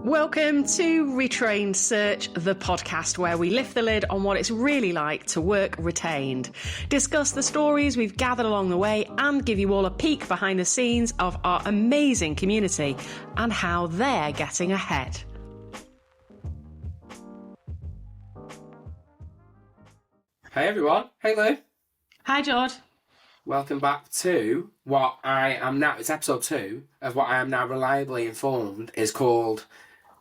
Welcome to Retrained Search, the podcast where we lift the lid on what it's really like to work retained, discuss the stories we've gathered along the way, and give you all a peek behind the scenes of our amazing community and how they're getting ahead. Hey everyone, hey Lou. Hi George. Welcome back to what I am now, it's episode 2 of what I am now reliably informed is called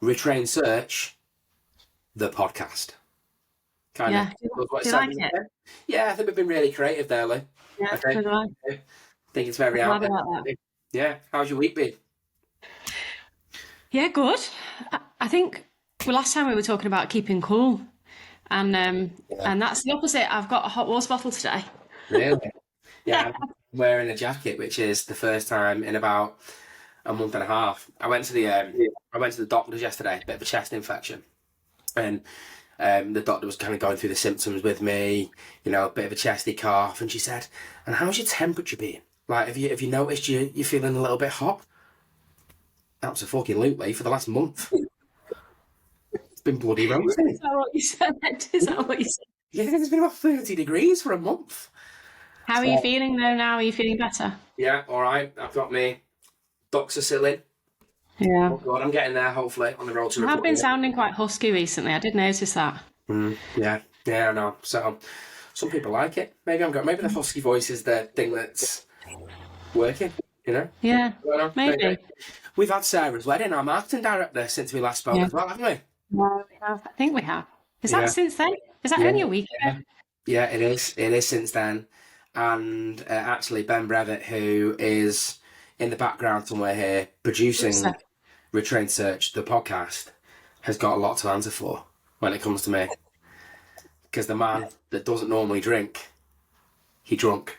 Retrained Search, the podcast. Do you like it? Yeah, I think we've been really creative there, Lou. Yeah, I think it's very I'm out glad there. about that. Yeah, how's your week been? Yeah, good. I think last time we were talking about keeping cool, and that's the opposite. I've got a hot water bottle today. Really? Yeah, I'm wearing a jacket, which is the first time in about a month and a half. I went to the doctor's yesterday, a bit of a chest infection, and the doctor was kind of going through the symptoms with me, you know, a bit of a chesty cough, and she said, "And how's your temperature been? Like, have you noticed you're feeling a little bit hot?" Absolutely, for the last month. It's been bloody roasting. Is that what you said? Is that what you said? Yeah, it's been about 30 degrees for a month. How are you feeling though now? Are you feeling better? Yeah, all right. I've got me doxycycline. Yeah. Oh God, I'm getting there, hopefully, on the road to recovery. I've been sounding quite husky recently. I did notice that. Yeah, I know. So, some people like it. Maybe the husky voice is the thing that's working, you know? Yeah, I don't know. maybe. We've had Sarah's wedding, our marketing director, since we last spoke as well, haven't we? No, we have. I think we have. Is that since then? Is that only a week ago? Yeah, it is. It is since then. And actually, Ben Brevitt, who is in the background somewhere here, producing Retrained Search, the podcast, has got a lot to answer for when it comes to me. Because the man that doesn't normally drink, he drunk.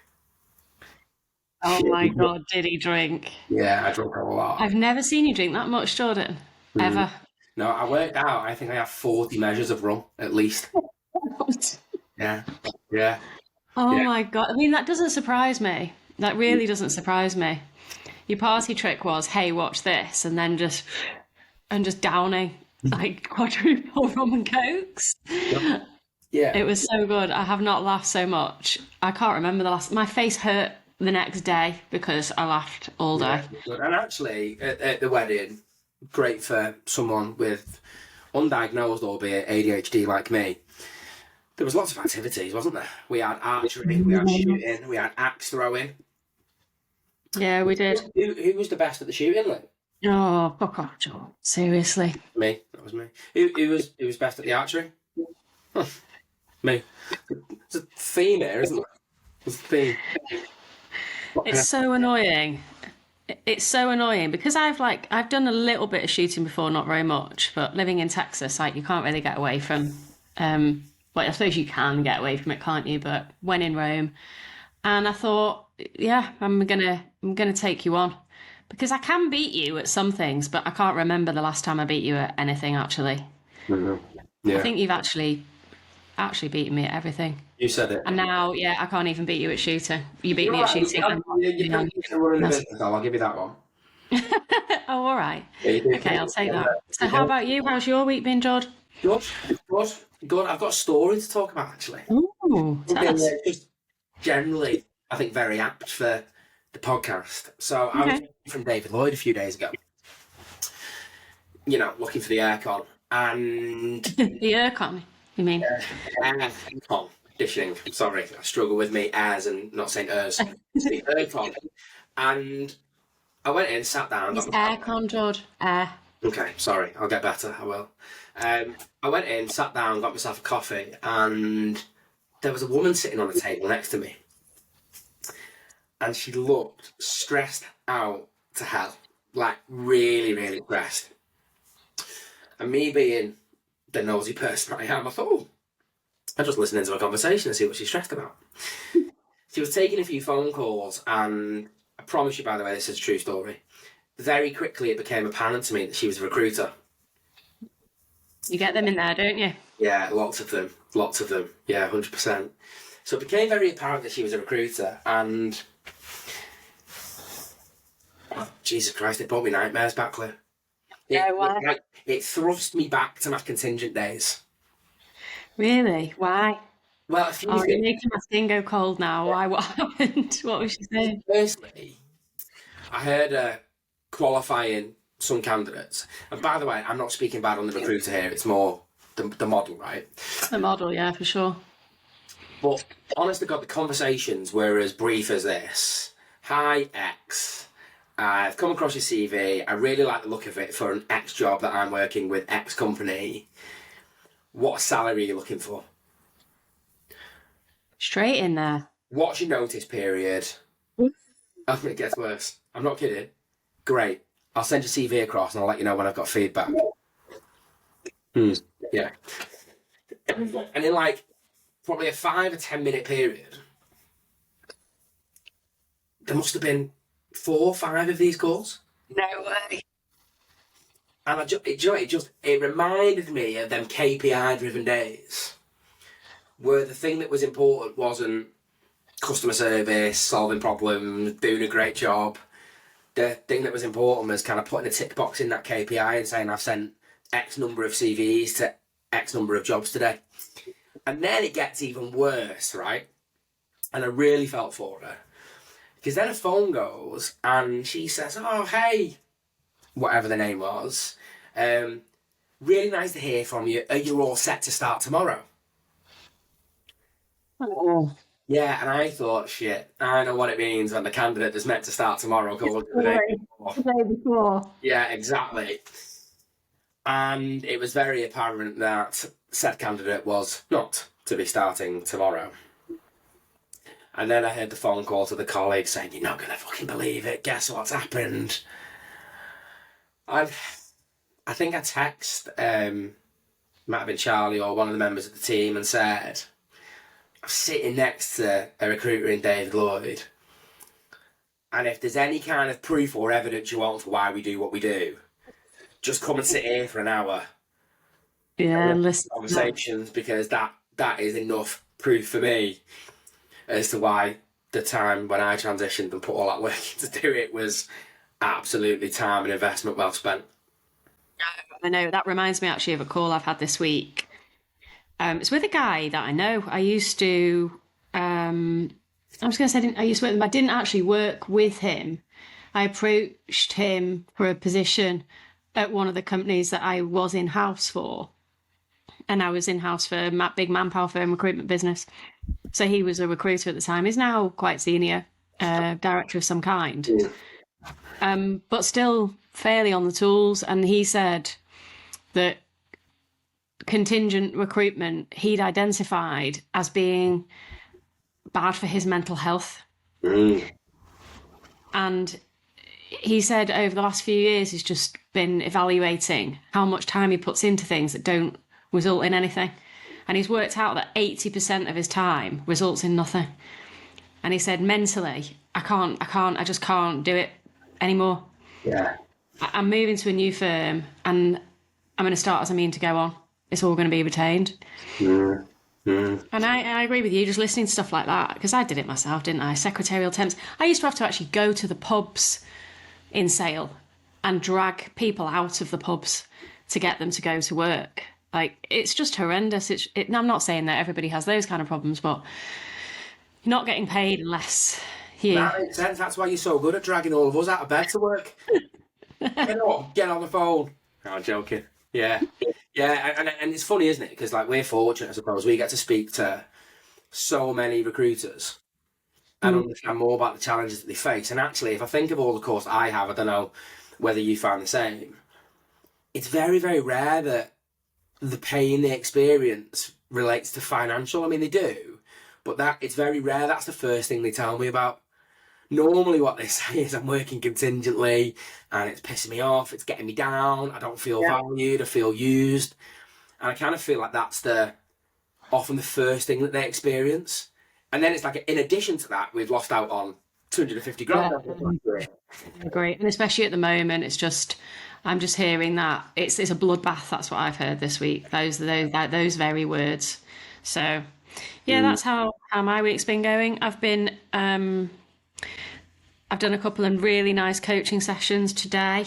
Oh my God, did he drink? Yeah, I drunk a lot. I've never seen you drink that much, Jordan. Ever. No, I worked out. I think I have 40 measures of rum, at least. Yeah. Oh my God. I mean, that doesn't surprise me. That really doesn't surprise me. Your party trick was, hey, watch this, and then just downing like quadruple rum and cokes. Yeah. It was so good. I have not laughed so much. I can't remember my face hurt the next day because I laughed all day. Yeah. And actually, at the wedding, great for someone with undiagnosed, albeit ADHD like me. There was lots of activities, wasn't there? We had archery, we had shooting, we had axe throwing. Yeah, we did. Who was the best at the shooting, Lou? Oh, fuck off, Joel. Seriously. Me. That was me. Who was best at the archery? Me. It's a theme here, isn't it? It's a theme. It's so annoying. It's so annoying because I've done a little bit of shooting before, not very much, but living in Texas, like you can't really get away from well, I suppose you can get away from it, can't you? But when in Rome, and I thought, yeah, I'm gonna take you on because I can beat you at some things, but I can't remember the last time I beat you at anything actually. Mm-hmm. Yeah. I think you've actually beaten me at everything. You said it. And now, yeah, I can't even beat you at shooting. You beat me at shooting. I'll give you that one. Oh, all right. Okay, I'll take that. So how about you? How's your week been, George? Good. I've got a story to talk about, actually. Ooh, just generally, I think, very apt for the podcast. So I was from David Lloyd a few days ago, you know, looking for the aircon. And the aircon, you mean? Aircon conditioning. Sorry, I struggle with me airs and not saying ers. The aircon. And I went in, sat down. It's aircon, George. Air. Okay, sorry. I'll get better. I will. I went in, sat down, got myself a coffee, and there was a woman sitting on a table next to me. And she looked stressed out to hell. Like, really, really stressed. And me being the nosy person I am, I thought, oh, I'll just listen into a conversation and see what she's stressed about. She was taking a few phone calls, and I promise you, by the way, this is a true story. Very quickly, it became apparent to me that she was a recruiter. You get them in there, don't you? Yeah, lots of them. Yeah, 100%. So it became very apparent that she was a recruiter, and Jesus Christ, it brought me nightmares back, Claire. Yeah, why? it thrust me back to my contingent days. Really? Why? Well, a few Oh, you're things. making my skin go cold now. Why? What happened? What was she saying? Firstly, I heard qualifying some candidates. And by the way, I'm not speaking bad on the recruiter here. It's more the model, right? The model, yeah, for sure. But honest to God, the conversations were as brief as this. Hi, X. I've come across your CV. I really like the look of it for an X job that I'm working with X company. What salary are you looking for? Straight in there. What's your notice period? I think it gets worse. I'm not kidding. Great. I'll send your CV across and I'll let you know when I've got feedback. Yeah. And in like probably a 5 or 10 minute period, there must have been 4 or 5 of these calls. No way. And it reminded me of them KPI driven days where the thing that was important wasn't customer service, solving problems, doing a great job. The thing that was important was kind of putting a tick box in that KPI and saying I've sent X number of CVs to X number of jobs today. And then it gets even worse, right? And I really felt for her. Because then a phone goes and she says, oh, hey, whatever the name was, really nice to hear from you. Are you all set to start tomorrow? Oh. Yeah, and I thought, shit, I know what it means when the candidate is meant to start tomorrow called the day before. The day before. Yeah, exactly. And it was very apparent that said candidate was not to be starting tomorrow. And then I heard the phone call to the colleague saying, you're not going to fucking believe it. Guess what's happened? I think I texted, might have been Charlie or one of the members of the team and said, I'm sitting next to a recruiter in David Lloyd. And if there's any kind of proof or evidence you want for why we do what we do, just come and sit here for an hour. Yeah, listen. Conversations, because that is enough proof for me as to why the time when I transitioned and put all that work into do it was absolutely time and investment well spent. I know, that reminds me actually of a call I've had this week. It's with a guy that I know. I used to, I was going to say I used to work with him. I didn't actually work with him. I approached him for a position at one of the companies that I was in-house for. And I was in-house for a big manpower firm recruitment business. So he was a recruiter at the time. He's now quite senior, director of some kind. But still fairly on the tools. And he said that contingent recruitment he'd identified as being bad for his mental health. And he said over the last few years he's just been evaluating how much time he puts into things that don't result in anything. And he's worked out that 80% of his time results in nothing. And he said, mentally, I just can't do it anymore. Yeah. I'm moving to a new firm and I'm going to start as I mean to go on. It's all going to be retained. And I agree with you, just listening to stuff like that, because I did it myself, didn't I? Secretarial temps. I used to have to actually go to the pubs in Sale and drag people out of the pubs to get them to go to work. Like, it's just horrendous. I'm not saying that everybody has those kind of problems, but you're not getting paid unless you... That makes sense. That's why you're so good at dragging all of us out of bed to work. Get on the phone. No, I'm joking. Yeah. Yeah, and it's funny, isn't it? Because like we're fortunate, I suppose. We get to speak to so many recruiters and understand more about the challenges that they face. And actually, if I think of all the course I have, I don't know whether you find the same. It's very, very rare that the pain they experience relates to financial. I mean, they do, but it's very rare. That's the first thing they tell me about. Normally what they say is I'm working contingently and it's pissing me off, it's getting me down, I don't feel valued, I feel used. And I kind of feel like that's often the first thing that they experience. And then it's like, in addition to that, we've lost out on 250 grand. Great. And especially at the moment, I'm just hearing that it's a bloodbath. That's what I've heard this week. Those very words. So yeah, that's how my week's been going. I've done a couple of really nice coaching sessions today.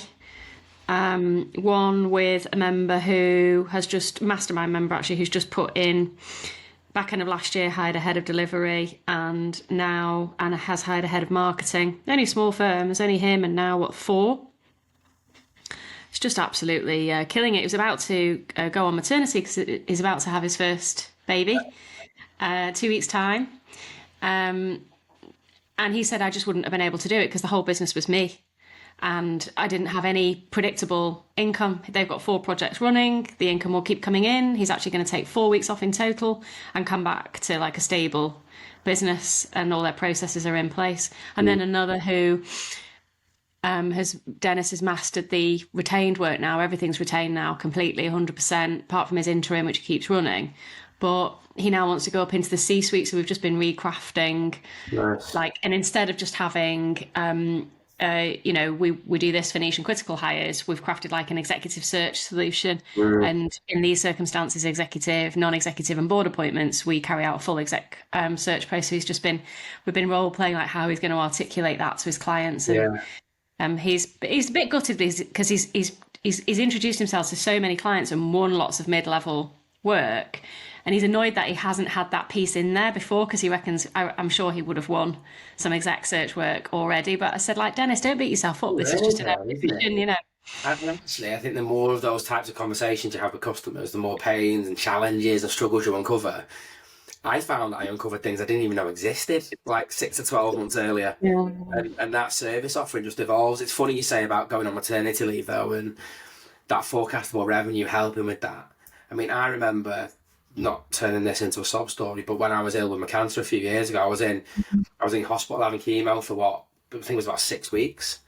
one with a member who has just, mastermind member actually, who's just put in, back end of last year, hired a head of delivery, and now Anna has hired a head of marketing. Only a small firm, there's only him and now, what, four? It's just absolutely killing it. He was about to go on maternity because he's about to have his first baby, 2 weeks' time. And he said, I just wouldn't have been able to do it because the whole business was me. And I didn't have any predictable income. They've got 4 projects running. The income will keep coming in. He's actually going to take 4 weeks off in total and come back to like a stable business, and all their processes are in place. And then another who Dennis has mastered the retained work now. Everything's retained now completely, 100%, apart from his interim, which keeps running. But he now wants to go up into the C-suite. So we've just been recrafting, Nice. and instead of just having, we do this for niche and critical hires, we've crafted like an executive search solution. And in these circumstances, executive, non-executive and board appointments, we carry out a full exec search process. So we've been role playing like how he's going to articulate that to his clients. And he's a bit gutted because he's introduced himself to so many clients and won lots of mid-level work. And he's annoyed that he hasn't had that piece in there before, because he reckons, I'm sure he would have won some exec search work already. But I said, like, Dennis, don't beat yourself up. This is just an evolution, you know. And actually, I think the more of those types of conversations you have with customers, the more pains and challenges and struggles you uncover. I found that I uncovered things I didn't even know existed, like 6 to 12 months earlier. Yeah. And that service offering just evolves. It's funny you say about going on maternity leave, though, and that forecastable revenue helping with that. I mean, I remember, not turning this into a sob story, but when I was ill with my cancer a few years ago, I was in hospital having chemo for I think it was about 6 weeks,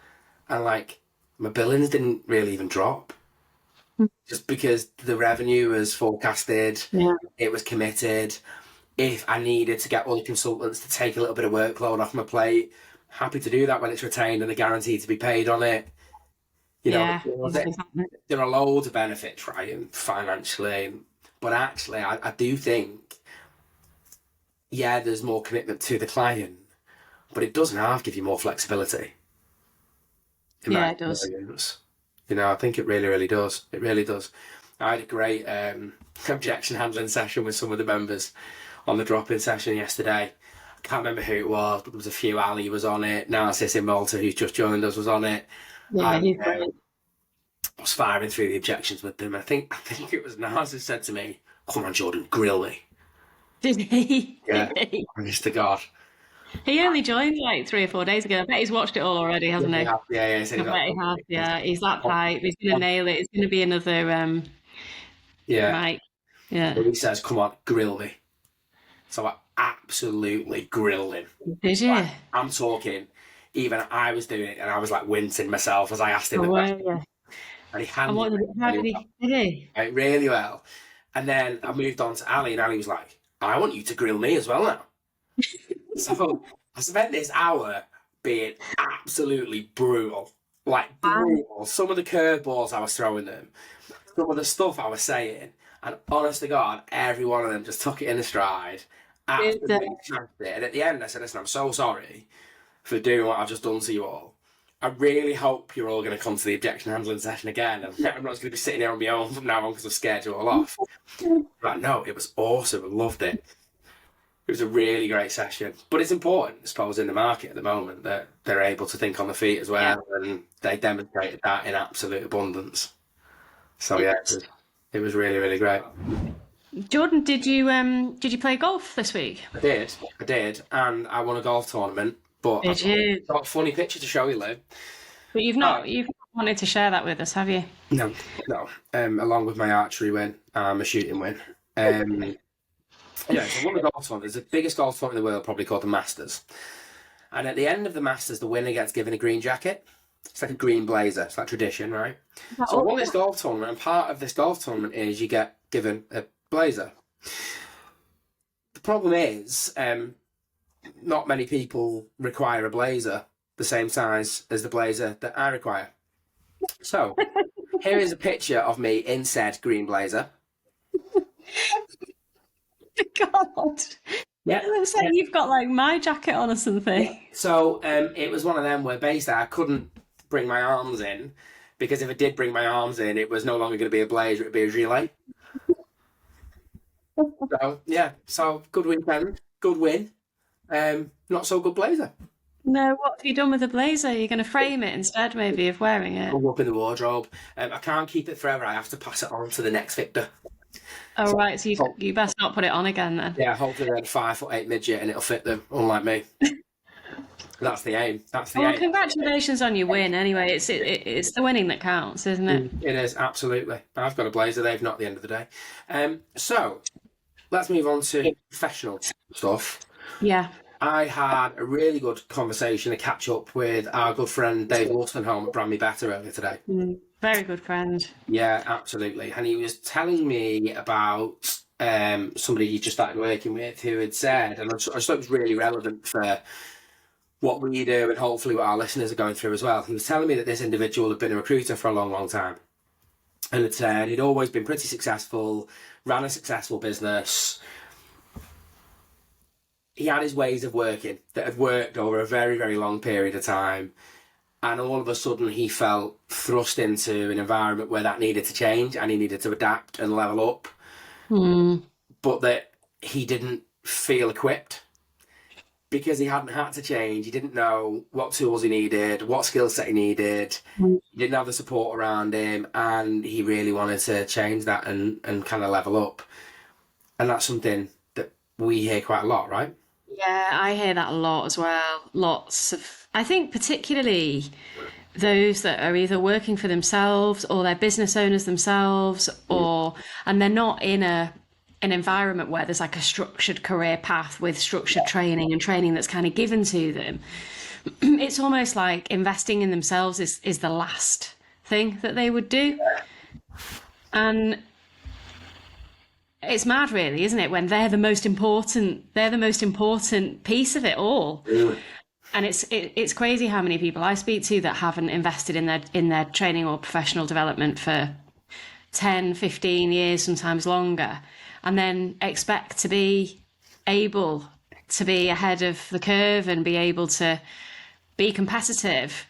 and like my billings didn't really even drop, just because the revenue was forecasted, it was committed. If I needed to get other consultants to take a little bit of workload off my plate, happy to do that when it's retained and they're guaranteed to be paid on it. There are loads of benefits, right, and financially. But actually, I do think, there's more commitment to the client, but it doesn't half give you more flexibility. It does. I think it really, really does. It really does. I had a great objection handling session with some of the members on the drop-in session yesterday. I can't remember who it was, but there was a few. Ali was on it. Narcissus in Malta, who's just joined us, was on it. Yeah, he's great. I was firing through the objections with them. I think it was Narcissus said to me, "Come on, Jordan, grill me." Did he? Yeah, honest to God. He only joined like 3 or 4 days ago. I bet he's watched it all already, hasn't he? Yeah. I bet he has. Yeah, he's that type. He's going to nail it. It's going to be another. Right. Yeah. So he says, "Come on, grill me." So I absolutely grilled him. Did you? Like, I'm talking. Even I was doing it, and I was like wincing myself as I asked him the question. And he handled it really well. And then I moved on to Ali, and Ali was like, "I want you to grill me as well now." So I spent this hour being absolutely brutal. Like, brutal. Some of the curveballs I was throwing them, some of the stuff I was saying, and honest to God, every one of them just took it in a stride. Absolutely smashed it. And at the end, I said, "Listen, I'm so sorry for doing what I've just done to you all. I really hope you're all going to come to the objection handling session again. And I'm not just going to be sitting here on my own from now on because I've scared you all off." But no, it was awesome. I loved it. It was a really great session. But it's important, I suppose, in the market at the moment that they're able to think on their feet as well. Yeah. And they demonstrated that in absolute abundance. So yeah, it was really, really great. Jordan, did you play golf this week? I did, and I won a golf tournament. But did you? I've got a funny picture to show you, Lou. But you've not wanted to share that with us, have you? No. Along with my archery win, my shooting win. So I won a golf tournament. It's the biggest golf tournament in the world, probably called the Masters. And at the end of the Masters, the winner gets given a green jacket. It's like a green blazer. It's like tradition, right? So I won this golf tournament, and part of this golf tournament is you get given a blazer. The problem is, not many people require a blazer the same size as the blazer that I require. So here is a picture of me in said green blazer. God. Yeah. It looks like you've got like my jacket on or something. So it was one of them where basically I couldn't bring my arms in because if I did bring my arms in, it was no longer going to be a blazer, it'd be a gilet. So yeah, so good weekend, good win. Not so good blazer. No, what have you done with the blazer? You're going to frame it instead, maybe, of wearing it. Go up in the wardrobe. I can't keep it forever. I have to pass it on to the next victor. Oh, So, right. So you best not put it on again then. yeah, hopefully they're 5'8" midget and it'll fit them, unlike me. That's the aim. That's the Well, aim. congratulations on your win. Anyway, it's the winning that counts, isn't it? It is, absolutely. I've got a blazer. They've not at the end of the day. So let's move on to professional stuff. Yeah. I had a really good conversation, a catch up with our good friend Dave Wolstenholme at Brand Me Better earlier today. Very good friend. Yeah, absolutely. And he was telling me about somebody he just started working with who had said, and I just thought it was really relevant for what we do and hopefully what our listeners are going through as well. He was telling me that this individual had been a recruiter for a long, long time. And had said he'd always been pretty successful, ran a successful business. He had his ways of working that had worked over a very, very long period of time. And all of a sudden he felt thrust into an environment where that needed to change and he needed to adapt and level up. But that he didn't feel equipped because he hadn't had to change. He didn't know what tools he needed, what skill set he needed. He didn't have the support around him, and he really wanted to change that and kind of level up. And that's something that we hear quite a lot, right? Yeah, I hear that a lot as well. Lots of, I think particularly those that are either working for themselves or they're business owners themselves, and they're not in an environment where there's like a structured career path with structured training and training that's kind of given to them. It's almost like investing in themselves is the last thing that they would do. And it's mad really, isn't it, when they're the most important piece of it all. And it's crazy how many people I speak to that haven't invested in their training or professional development for 10, 15 years, sometimes longer, and then expect to be able to be ahead of the curve and be able to be competitive.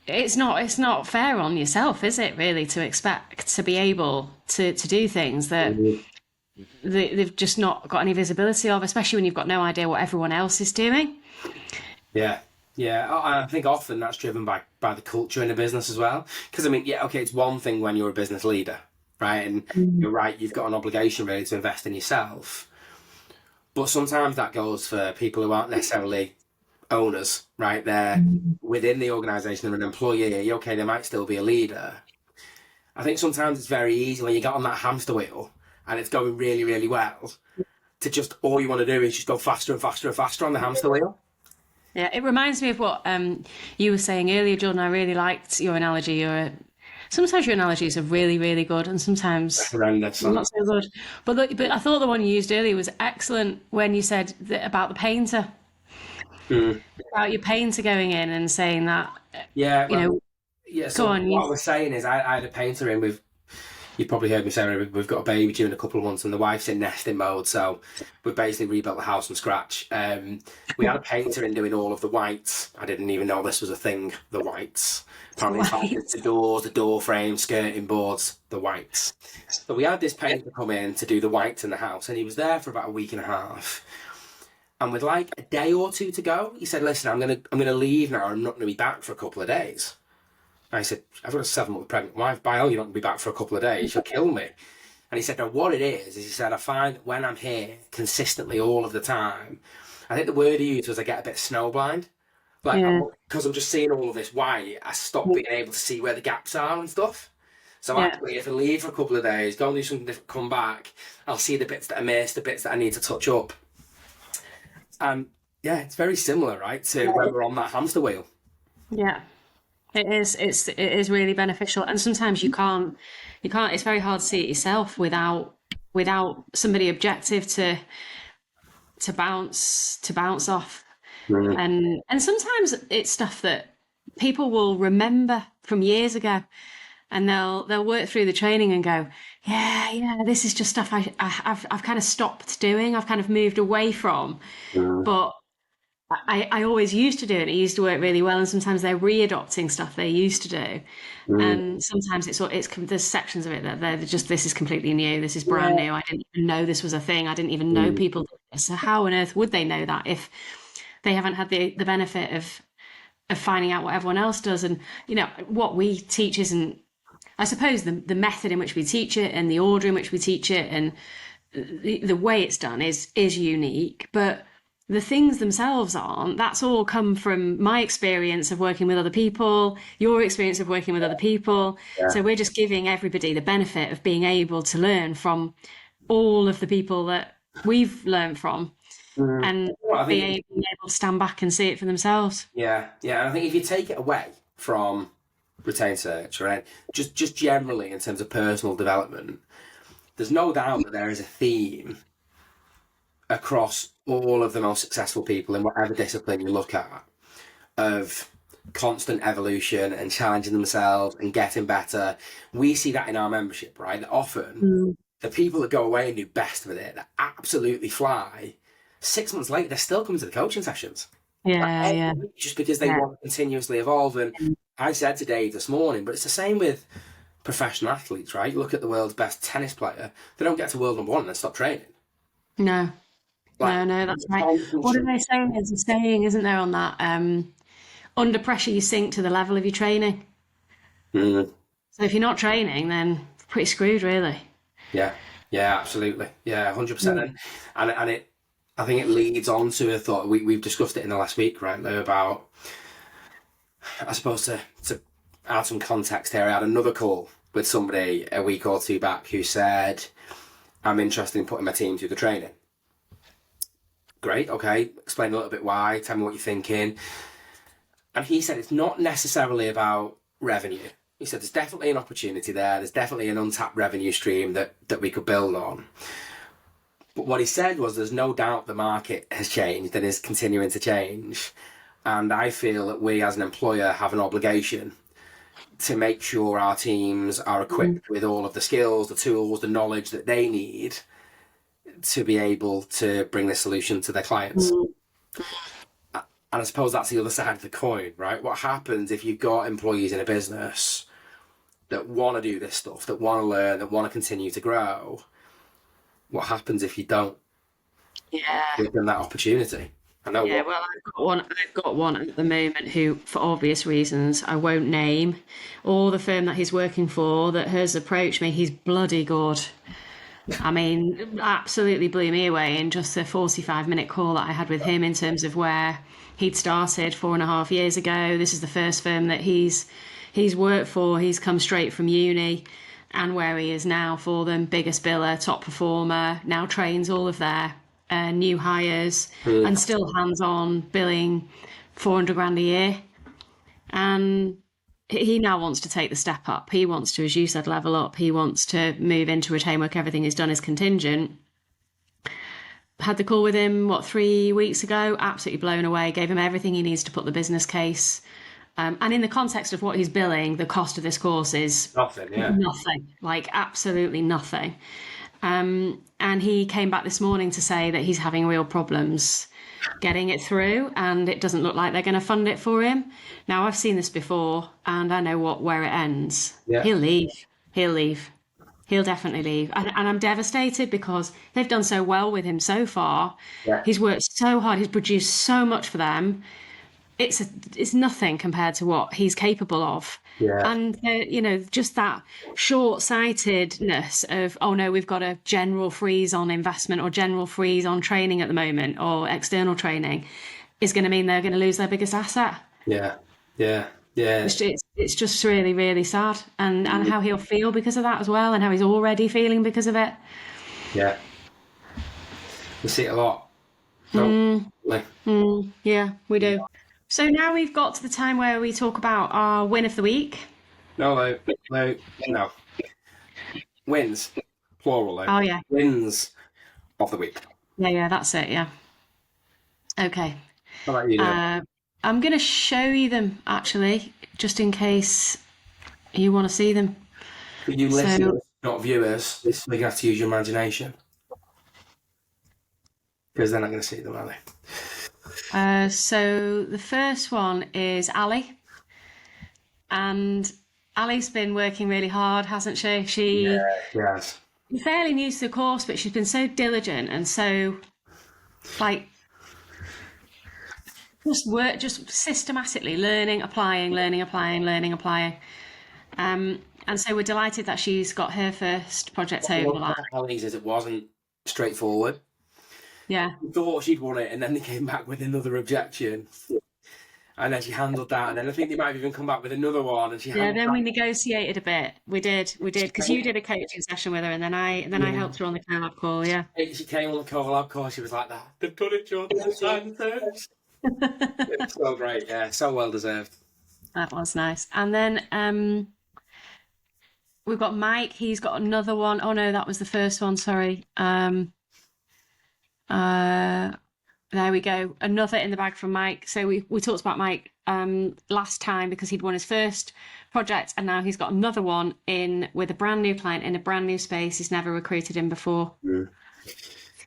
It's not fair on yourself, is it, really, to expect to be able to do things that they've just not got any visibility of, especially when you've got no idea what everyone else is doing. Yeah. I think often that's driven by the culture in a business as well. Because, I mean, yeah, okay, it's one thing when you're a business leader, right? And you're right, you've got an obligation really to invest in yourself. But sometimes that goes for people who aren't necessarily owners, right? They're within the organisation, they're an employee. Okay, they might still be a leader. I think sometimes it's very easy when you get on that hamster wheel and it's going really, really well to just, all you want to do is just go faster and faster and faster on the hamster wheel. Yeah, it reminds me of what you were saying earlier, Jordan. I really liked your analogy. Sometimes your analogies are really, really good, and sometimes Horrendous. not so good. But I thought the one you used earlier was excellent when you said about the painter, about your painter going in and saying that. Yeah, you know. Yeah. So Go on. what I was saying is, I had a painter in with. You've probably heard me say we've got a baby due in a couple of months and the wife's in nesting mode, so we've basically rebuilt the house from scratch. We had a painter in doing all of the whites. I didn't even know this was a thing, the whites. Apparently it's the doors, the door frames, skirting boards, the whites. So we had this painter come in to do the whites in the house, and he was there for about a week and a half. And with like a day or two to go, he said, listen, I'm gonna leave now, I'm not gonna be back for a couple of days. I said, I've got a 7-month pregnant wife. By all, you're not going to be back for a couple of days. You'll kill me. And he said, no, what it is he said, I find that when I'm here consistently all of the time, I think the word he used was I get a bit snowblind. Like, because I'm just seeing all of this white, I stop being able to see where the gaps are and stuff. So actually, if I leave for a couple of days, go and do something different, come back, I'll see the bits that I missed, the bits that I need to touch up. And yeah, it's very similar, right, to when we're on that hamster wheel. Yeah. It is really beneficial, and sometimes you can't. It's very hard to see it yourself without somebody objective to bounce off, and sometimes it's stuff that people will remember from years ago, and they'll work through the training and go, yeah, this is just stuff I've kind of stopped doing. I've kind of moved away from, but I always used to do it. It used to work really well, and sometimes they're re-adopting stuff they used to do, Mm. and sometimes it's there's sections of it that they're just this is completely new, this is brand Yeah. new. I didn't even know this was a thing. I didn't even know Mm. people did this. So how on earth would they know that if they haven't had the benefit of finding out what everyone else does? And what we teach isn't. I suppose the method in which we teach it and the order in which we teach it and the way it's done is unique, but the things themselves aren't. That's all come from my experience of working with other people, your experience of working with other people. Yeah. So we're just giving everybody the benefit of being able to learn from all of the people that we've learned from Mm. and Well, I think, being able to stand back and see it for themselves. yeah, yeah. And I think if you take it away from retained search, right, just generally in terms of personal development, there's no doubt that there is a theme across all of the most successful people in whatever discipline you look at of constant evolution and challenging themselves and getting better. We see that in our membership, right? That often Mm. the people that go away and do best with it, that absolutely fly, 6 months later, they're still coming to the coaching sessions. Like Yeah, every yeah, week, just because they yeah. want to continuously evolve. And I said to Dave this morning, but it's the same with professional athletes, right? You look at the world's best tennis player, they don't get to world number one and then stop training. No, Like, no, that's right. What are constant. they saying? There's a saying, isn't there, on that? Under pressure, you sink to the level of your training. Mm. So if you're not training, then pretty screwed, really. Yeah, yeah, absolutely, yeah, 100%. Yeah. And it, I think it leads on to a thought we've discussed it in the last week, right? Lou, about I suppose to add some context here. I had another call with somebody a week or two back who said, "I'm interested in putting my team through the training." Great, okay. Explain a little bit why. Tell me what you're thinking. And he said it's not necessarily about revenue. He said there's definitely an opportunity there. There's definitely an untapped revenue stream that we could build on. But what he said was there's no doubt the market has changed and is continuing to change. And I feel that we as an employer have an obligation to make sure our teams are Mm. equipped with all of the skills, the tools, the knowledge that they need to be able to bring this solution to their clients. Mm. And I suppose that's the other side of the coin, right? What happens if you've got employees in a business that want to do this stuff, that want to learn, that want to continue to grow? What happens if you don't Yeah. give them that opportunity? I know Yeah, what. well, I've got one at the moment who, for obvious reasons, I won't name, or the firm that he's working for that has approached me. He's bloody good. I mean, absolutely blew me away in just the 45-minute call that I had with him in terms of where he'd started 4.5 years ago. This is the first firm that he's worked for. He's come straight from uni and where he is now for them, biggest biller, top performer, now trains all of their new hires Mm. and still hands-on billing 400 grand a year. And he now wants to take the step up. He wants to, as you said, level up. He wants to move into retain work. Everything is done as contingent. Had the call with him, 3 weeks ago? Absolutely blown away. Gave him everything he needs to put the business case. And in the context of what he's billing, the cost of this course is Nothing, yeah. nothing, like absolutely nothing. And he came back this morning to say that he's having real problems getting it through, and it doesn't look like they're going to fund it for him. Now, I've seen this before, and I know where it ends. Yeah. He'll leave. He'll leave. He'll definitely leave. And I'm devastated because they've done so well with him so far. Yeah. He's worked so hard. He's produced so much for them. It's nothing compared to what he's capable of. Yeah. And just that short-sightedness of, oh no, we've got a general freeze on investment or general freeze on training at the moment or external training is going to mean they're going to lose their biggest asset. Yeah. Yeah. Yeah. It's just really, really sad, and how he'll feel because of that as well, and how he's already feeling because of it. Yeah. We see it a lot. Don't we? Yeah, we do. So now we've got to the time where we talk about our win of the week. No, no. Wins, plural, though. Oh yeah, Wins of the week. yeah, that's it. Yeah. Okay. How about you, Neil? I'm going to show you them actually, just in case you want to see them. For you So, listeners, not viewers, we're going to have to use your imagination. Because they're not going to see them, are they? So the first one is Ali, and Ali's been working really hard, hasn't she? She Yes. fairly new to the course, but she's been so diligent and so like just systematically learning, applying, learning, applying, learning, applying. And so we're delighted that she's got her first project What I over the loved line. about Ellie's is it wasn't straightforward. Yeah. We thought she'd won it, and then they came back with another objection, and then she handled that, and then I think they might have even come back with another one, and she Yeah, handled then that. we negotiated a bit. We did, because you did a coaching session with her, and then I Yeah. helped her on the collab call. Yeah, She came on the call, of course, she was like that. They've done it, Jordan. They've signed the terms. It's so great, yeah, so well deserved. that was nice. And then we've got Mike. He's got another one. Oh no, that was the first one. Sorry. Uh, there we go. Another in the bag from Mike. So we talked about Mike last time because he'd won his first project, and now he's got another one in with a brand new client in a brand new space. He's never recruited him before.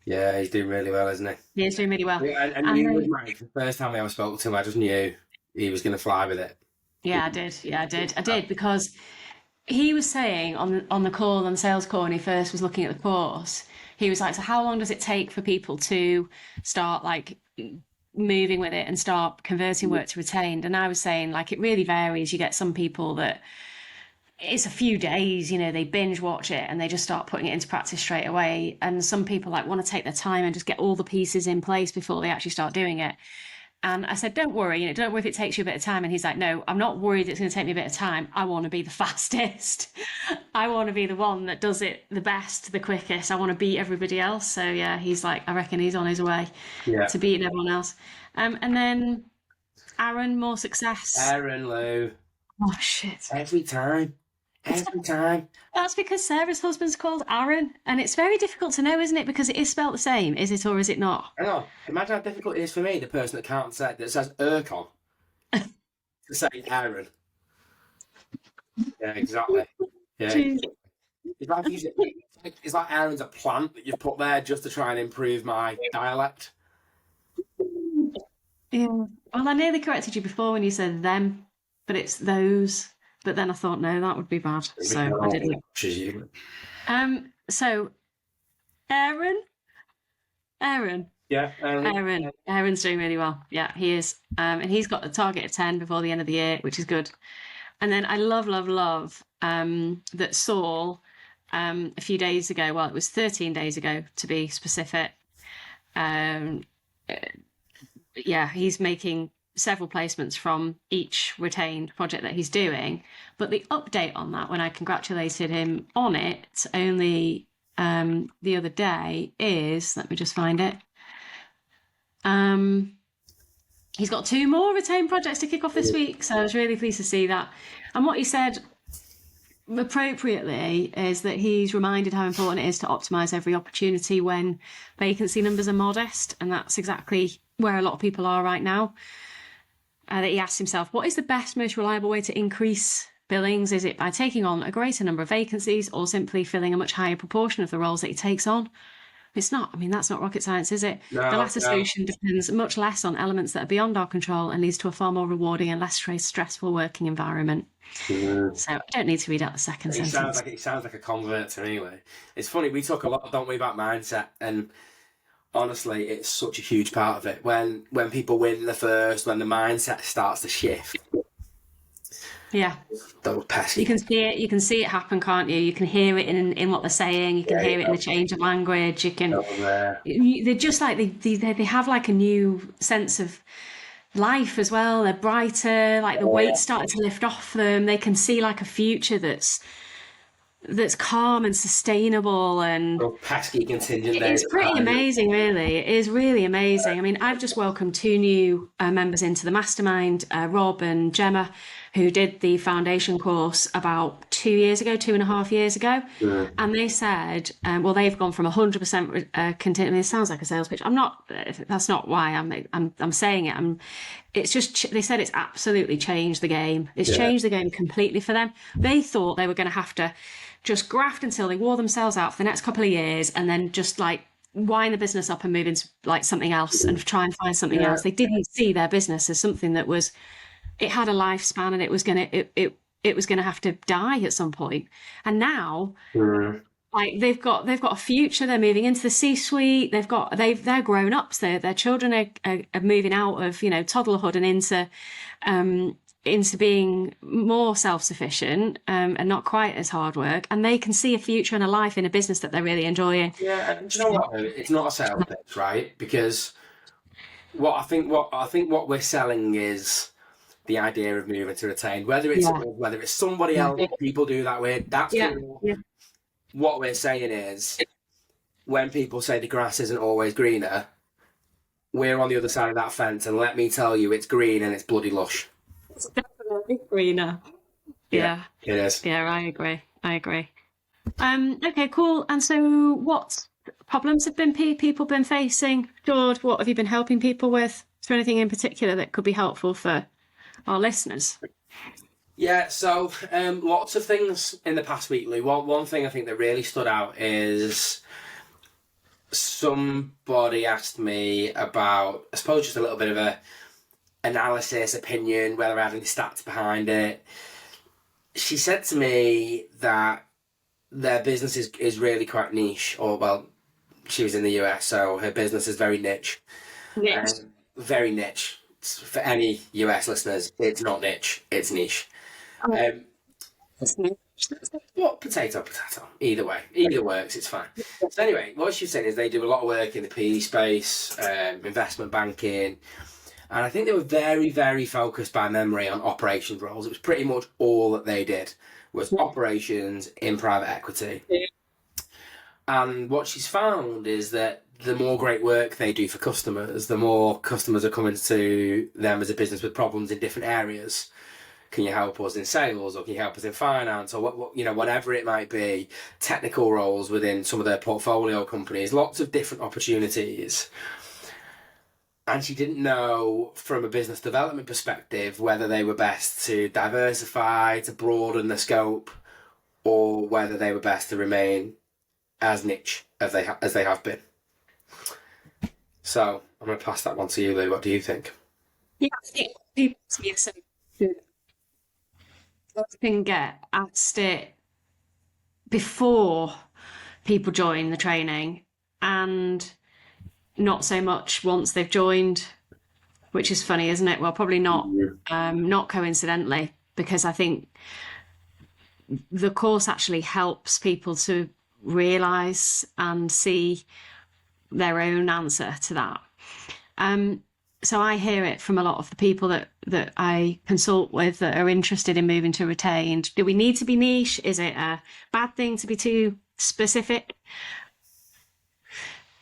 Yeah, he's doing really well, isn't he? He's doing really well. Yeah, and And you with then, Mike, the first time I ever spoke to him, I just knew he was going to fly with it. yeah, I did. Yeah, I did. I did because he was saying on the call, on the sales call, when he first was looking at the course, he was like, "So how long does it take for people to start like moving with it and start converting work to retained?" And I was saying, like, it really varies. You get some people that it's a few days, they binge watch it and they just start putting it into practice straight away. And some people like want to take their time and just get all the pieces in place before they actually start doing it. And I said, don't worry, don't worry if it takes you a bit of time. And he's like, no, I'm not worried it's going to take me a bit of time. I want to be the fastest. I want to be the one that does it the best, the quickest. I want to beat everybody else. So yeah, he's like, I reckon he's on his way Yeah. to beating everyone else. And then Aaron, more success. Aaron, Lou, Oh shit. every time. Every time. That's because Sarah's husband's called Aaron, and it's very difficult to know, isn't it? Because it is spelt the same, is it or is it not? I know. Imagine how difficult it is for me, the person that can't say that says Urcon, to say Aaron. Yeah, exactly. Yeah. Jeez. It's like Aaron's a plant that you've put there just to try and improve my dialect. Yeah. Well, I nearly corrected you before when you said them, but it's those. But then I thought, no, that would be bad, so I didn't. You. So Aaron, Yeah, Aaron's doing really well. Yeah, he is, and he's got a target of 10 before the end of the year, which is good. And then I love that Saul, a few days ago, well, it was 13 days ago to be specific. Yeah, he's making several placements from each retained project that he's doing. But the update on that, when I congratulated him on it only the other day, is, let me just find it. He's got 2 more retained projects to kick off this week, so I was really pleased to see that. And what he said appropriately is that he's reminded how important it is to optimise every opportunity when vacancy numbers are modest, and that's exactly where a lot of people are right now. That he asked himself, what is the best, most reliable way to increase billings? Is it by taking on a greater number of vacancies or simply filling a much higher proportion of the roles that he takes on? It's not. I mean, that's not rocket science, is it? No, the latter solution depends much less on elements that are beyond our control and leads to a far more rewarding and less stressful working environment. So I don't need to read out the second sentence. It sounds like a convert to me anyway. It's funny, we talk a lot, don't we, about mindset, and honestly, it's such a huge part of it. When people win the first, when the mindset starts to shift. Yeah. Those pesky. You can see it happen, can't you? You can hear it in what they're saying. You can hear it in the change of language. You can. They're just like they have like a new sense of life as well. They're brighter. Like the weight's starting to lift off them. They can see like a future that's calm and sustainable and pesky contingent days. It's pretty amazing, really. It is really amazing. I mean, I've just welcomed 2 new members into the mastermind, Rob and Gemma, who did the foundation course about 2.5 years ago. And they said, well, they've gone from 100% contingent. I mean, it sounds like a sales pitch. That's not why I'm saying it. It's just, they said it's absolutely changed the game. It's changed the game completely for them. They thought they were going to have to just graft until they wore themselves out for the next couple of years and then just like wind the business up and move into like something else and try and find something Yeah. else. They didn't see their business as something that was, it had a lifespan and it was gonna have to die at some point. And now, Mm. like they've got a future. They're moving into the C-suite. They're grown ups. Their children are moving out of toddlerhood and into being more self-sufficient and not quite as hard work. And they can see a future and a life in a business that they're really enjoying. Yeah, and do you know what? It's not a sales pitch, right? Because what we're selling is the idea of moving to Retrained. Whether it's Yeah. us, whether it's somebody else, people do that with. That's Yeah. cool. Yeah. What we're saying is, when people say the grass isn't always greener, we're on the other side of that fence, and let me tell you, it's green and it's bloody lush. It's definitely greener. Yeah. It is. Yeah, I agree. Okay, cool. And so what problems have people been facing? George, what have you been helping people with? Is there anything in particular that could be helpful for our listeners? Yeah, so lots of things in the past week, Lou. One thing I think that really stood out is somebody asked me about, I suppose, just a little bit of a analysis, opinion, whether I have any stats behind it. She said to me that their business is really quite niche, or well, she was in the US, so her business is very niche. Yes. Very niche. For any US listeners, it's not niche, it's niche. Well, potato. Either way, either works. It's fine. So anyway, what she's saying is they do a lot of work in the PE space, investment banking, and I think they were very, very focused by memory on operations roles. It was pretty much all that they did was operations in private equity. And what she's found is that the more great work they do for customers, the more customers are coming to them as a business with problems in different areas. Can you help us in sales, or can you help us in finance, or whatever it might be, technical roles within some of their portfolio companies, lots of different opportunities. And she didn't know from a business development perspective whether they were best to diversify, to broaden the scope, or whether they were best to remain as niche as they have been. So I'm going to pass that one to you, Lou. What do you think? Yeah, I think people can get asked it before people join the training and not so much once they've joined, which is funny, isn't it? Well, probably not coincidentally, because I think the course actually helps people to realise and see their own answer to that. So I hear it from a lot of the people that I consult with that are interested in moving to Retained. Do we need to be niche? Is it a bad thing to be too specific?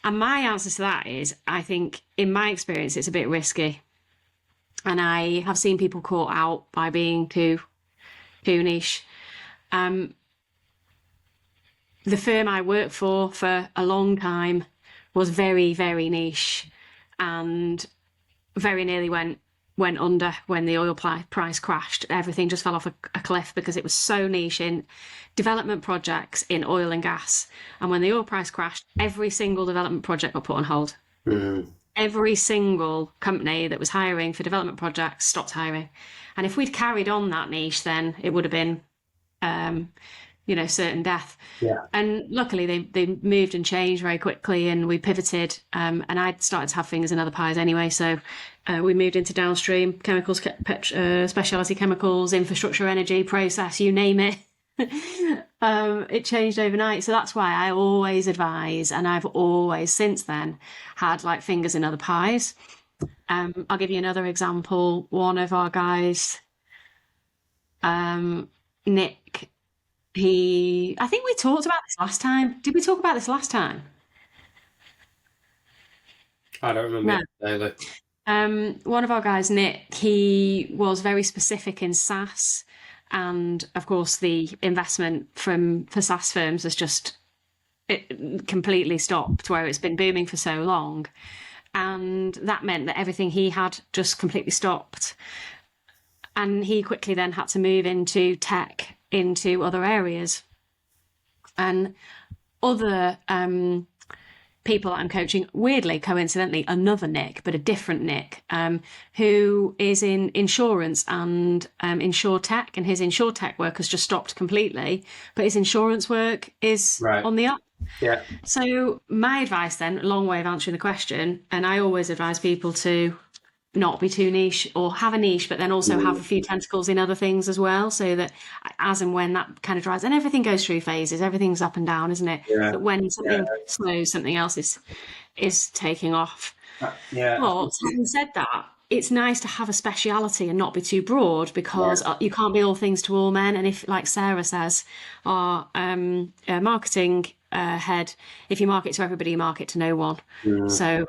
And my answer to that is, I think, in my experience, it's a bit risky. And I have seen people caught out by being too niche. The firm I worked for a long time was very, very niche and very nearly went under when the oil price crashed. Everything just fell off a cliff because it was so niche in development projects in oil and gas. And when the oil price crashed, every single development project got put on hold. Every single company that was hiring for development projects stopped hiring. And if we'd carried on that niche, then it would have been certain death. Yeah. And luckily they moved and changed very quickly, and we pivoted, and I'd started to have fingers in other pies anyway, so we moved into downstream chemicals, specialty chemicals, infrastructure, energy, process, you name it. It changed overnight. So that's why I always advise, and I've always since then had like fingers in other pies. I'll give you another example. One of our guys, Nick, I think we talked about this last time. Did we talk about this last time? I don't remember. No. One of our guys, Nick, he was very specific in SaaS, and of course the investment for SaaS firms has just completely stopped, where it's been booming for so long, and that meant that everything he had just completely stopped, and he quickly then had to move into tech, into other areas, and other people that I'm coaching, weirdly, coincidentally, another Nick, but a different Nick, who is in insurance and insure tech, and his insure tech work has just stopped completely, but his insurance work is Right. on the up. Yeah. So my advice then, a long way of answering the question, and I always advise people to not be too niche or have a niche, but then also have a few tentacles in other things as well, so that as and when that kind of drives, and everything goes through phases, everything's up and down, isn't it? Yeah. That when something slows, something else is taking off. Yeah. But having said that, it's nice to have a speciality and not be too broad, because you can't be all things to all men. And if, like Sarah says, our marketing head, if you market to everybody, you market to no one. So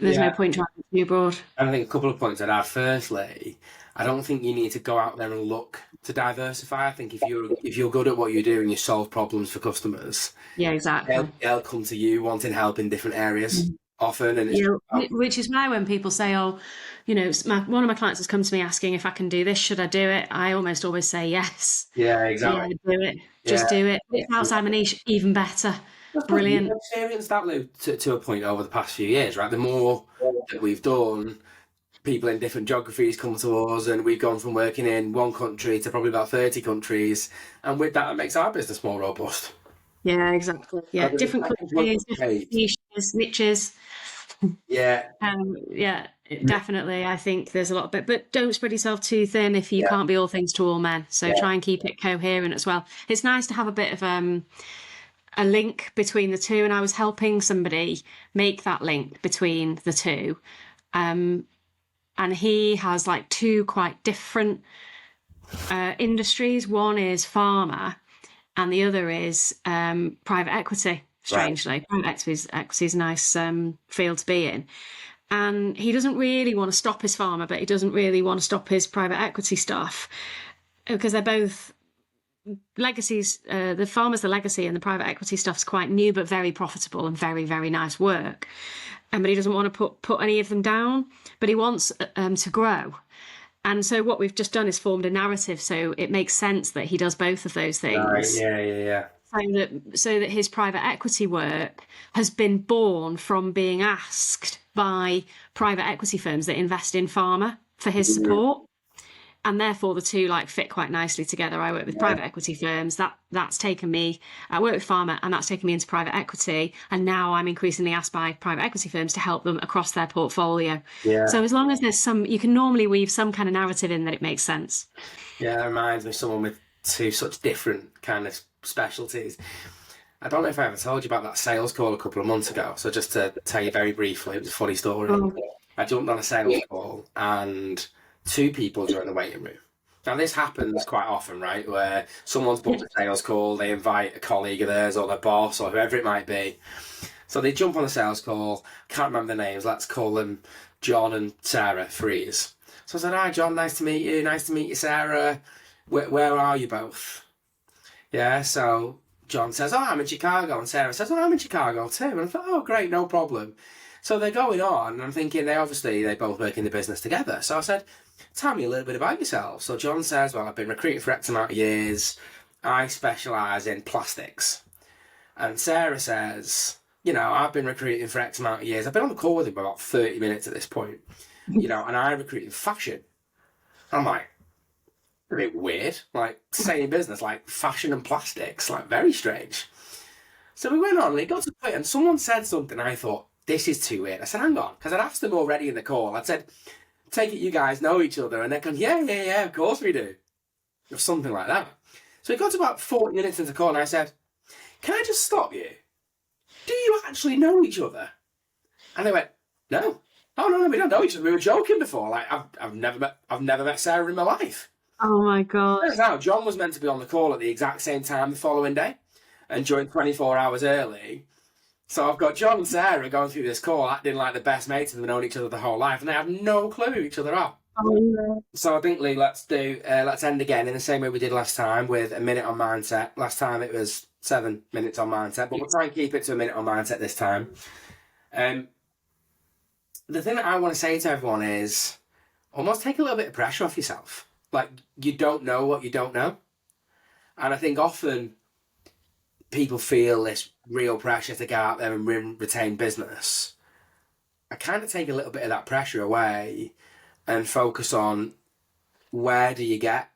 there's no point trying to be too broad. And I think a couple of points I'd add. Firstly, I don't think you need to go out there and look to diversify. I think if you're good at what you do and you solve problems for customers, Yeah, exactly. they'll come to you wanting help in different areas often. And it's, Which is why when people say, "Oh, one of my clients has come to me asking if I can do this, should I do it?" I almost always say yes. yeah, exactly. Yeah, do it. Just do it. If it's outside my niche, even better. Brilliant. You've experienced that, Lou, to a point over the past few years, right? The more that we've done, people in different geographies come to us, and we've gone from working in one country to probably about 30 countries. And with that, it makes our business more robust. Yeah, exactly. Yeah, different countries, different niches. Yeah. Definitely. I think there's a lot of it, but don't spread yourself too thin if you can't be all things to all men. So try and keep it coherent as well. It's nice to have a bit of a link between the two, and I was helping somebody make that link between the two. And he has like two quite different industries. One is pharma, and the other is private equity. Strangely, private equity is a nice field to be in. And he doesn't really want to stop his pharma, but he doesn't really want to stop his private equity stuff, because they're both legacies. The pharma's the legacy, and the private equity stuff's quite new but very profitable and very, very nice work. But he doesn't want to put any of them down, but he wants to grow. And so what we've just done is formed a narrative, so it makes sense that he does both of those things. Right. Yeah. So that his private equity work has been born from being asked by private equity firms that invest in pharma for his support. And therefore the two like fit quite nicely together. I work with private equity firms. That's taken me, I work with pharma, and that's taken me into private equity. And now I'm increasingly asked by private equity firms to help them across their portfolio. Yeah. So as long as there's you can normally weave some kind of narrative in that it makes sense. Yeah, that reminds me of someone with two such different kind of specialties. I don't know if I ever told you about that sales call a couple of months ago. So just to tell you very briefly, it was a funny story. I jumped on a sales call, and two people were in the waiting room. Now this happens quite often, right? Where someone's booked a sales call, they invite a colleague of theirs or their boss or whoever it might be. So they jump on the sales call, can't remember their names, let's call them John and Sarah Freeze. So I said, "Hi John, nice to meet you, Sarah. Where are you both?" Yeah, so John says, "Oh, I'm in Chicago," and Sarah says, "Oh, I'm in Chicago too." And I thought, "Oh, great, no problem." So they're going on, and I'm thinking they both work in the business together. So I said, "Tell me a little bit about yourself." So John says, "Well, I've been recruiting for X amount of years. I specialise in plastics." And Sarah says, "I've been recruiting for X amount of years. I've been on the call with him for about 30 minutes at this point, and I recruit in fashion." I'm like, a bit weird, like same business, like fashion and plastics, like very strange. So we went on, and it got to the point, and someone said something, and I thought, this is too weird. I said, "Hang on," because I'd asked them already in the call. I'd said, "Take it you guys know each other," and they're going, yeah, of course we do. Or something like that. So it got to about 40 minutes into the call, and I said, "Can I just stop you? Do you actually know each other?" And they went, "No. Oh, no, we don't know each other. We were joking before. Like, I've never met Sarah in my life." Oh my God. Turns out John was meant to be on the call at the exact same time the following day and joined 24 hours early. So I've got John and Sarah going through this call acting like the best mates and they've known each other the whole life, and they have no clue who each other are. Oh, no. So I think, Lee, let's end again in the same way we did last time with a minute on mindset. Last time it was 7 minutes on mindset, but we'll try and keep it to a minute on mindset this time. The thing that I want to say to everyone is almost take a little bit of pressure off yourself. Like, you don't know what you don't know. And I think often people feel this real pressure to get out there and retain business, I kind of take a little bit of that pressure away and focus on where do you get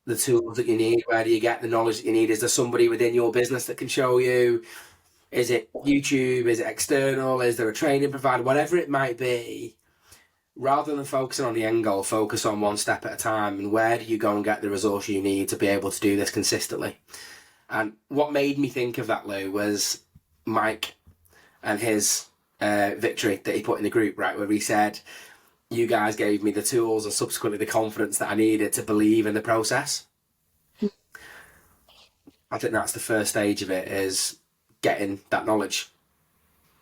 the tools that you need? Where do you get the knowledge that you need? Is there somebody within your business that can show you? Is it YouTube? Is it external? Is there a training provider? Whatever it might be, rather than focusing on the end goal, focus on one step at a time. And where do you go and get the resource you need to be able to do this consistently? And what made me think of that, Lou, was Mike and his victory that he put in the group, right, where he said, you guys gave me the tools and subsequently the confidence that I needed to believe in the process. I think that's the first stage of it, is getting that knowledge.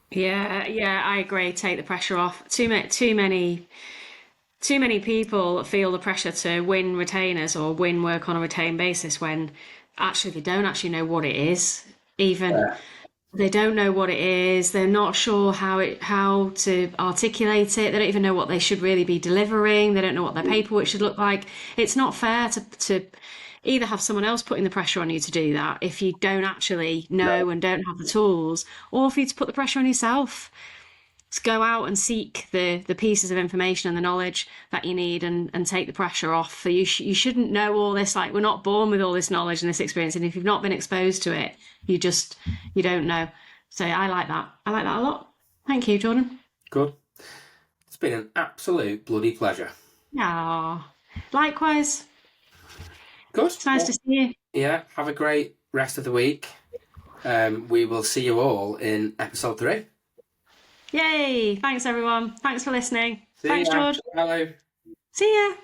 Yeah, I agree. Take the pressure off. Too many people feel the pressure to win retainers or win work on a retained basis when actually they don't actually know what it is. Even Yeah. they don't know what it is. They're not sure how to articulate it. They don't even know what they should really be delivering. They don't know what their paperwork should look like. It's not fair to either have someone else putting the pressure on you to do that if you don't actually know No. and don't have the tools, or for you to put the pressure on yourself to go out and seek the pieces of information and the knowledge that you need, and take the pressure off. You shouldn't know all this. Like, we're not born with all this knowledge and this experience, and if you've not been exposed to it, you don't know. So I like that. I like that a lot. Thank you, Jordan. Good. It's been an absolute bloody pleasure. Ah, likewise. Good. It's nice to see you. Yeah, have a great rest of the week. We will see you all in episode 3. Yay! Thanks, everyone. Thanks for listening. See Thanks, ya. George. Hello. See ya.